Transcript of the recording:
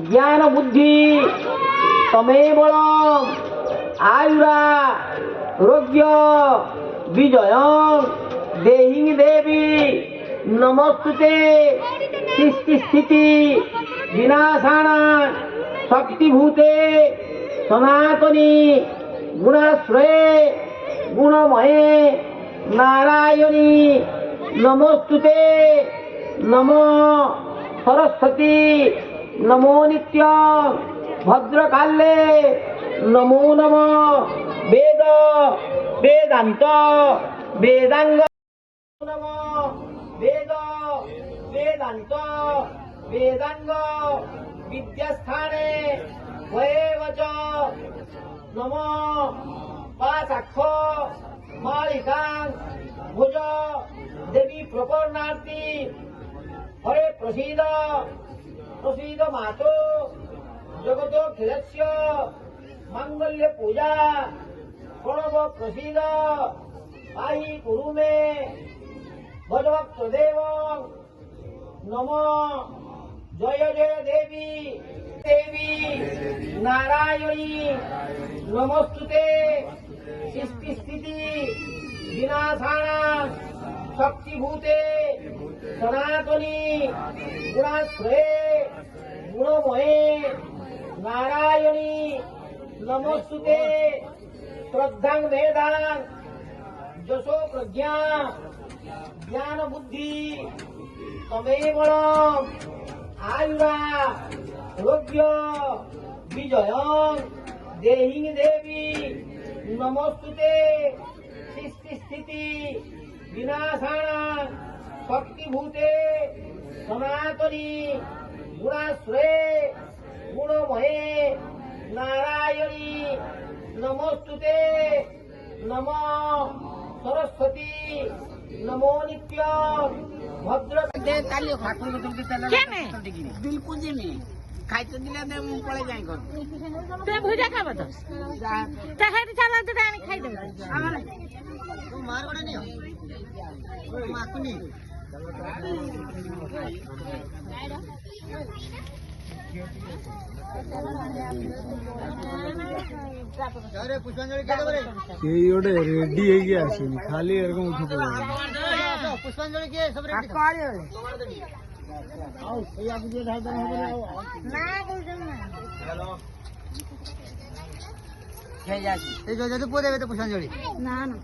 জ্ঞান বুদ্ধি তমেব আয়ুরা রোগ্য বিজয়ং দেহিং দেবী নমস্তুতে সৃষ্টি স্থিতি বিনাশান শক্তিভূতে সনাতনী গুণাশ্রয়ে গুণময়ে নারায়ণী নমস্তুতে নমো সরস্বতী নমো নিত্য ভদ্রকালে নমো নম বেদ বেদান্ত বেদাঙ্গ নম বেদ বেদান্ত বেদাঙ্গ বিদ্যাস্থানে ভয়েবচ নম পাশাক্ষ মালিকাং ভুজ দেবী প্রপন্নার্থী হরে প্রসীদ প্রসীদ মাতো জগত খিলস্য মাঙ্গল্য পূজা প্রণব প্রসীদ পাহি কুরু মে ভজভক্ত দেব নম জয় জয় দেবী দেবী নারায়ণী নমস্তুতে সৃষ্টি স্থিতি বিনাশান শক্তিভূতে সনাতনী গুণাশ্রয়ে গুণময়ে নারায়ণী নমস্তুতে শ্রদ্ধাং মেধাং যশো প্রজ্ঞা জ্ঞান বুদ্ধি তমেব আয়ুরা রোগ্য বিজয়ং দেহিং দেবী নমস্তুতে সৃষ্টি স্থিতি বিনাশান শক্তিভূতে সনাতনী গুণাশ্রয়ে গুণময়ে নারায়ণী নমস্তুতে নম সরস্বতী নমো নিত্য ভদ্র বিলকুল জিমি খাইতে দিলে পড়ে যাই ঘর তুই ভুজা খাব তো তাহাতে চালা তো আমি খাই দেব আমার মার বড় নিও মাকুনি এই ওটা রেডি হয়ে গিয়ে আসেনি খালি এরকম উঠে পড়ে পুষ্পাঞ্জলি কে সব রেডি পুষ্পাঞ্জলি না না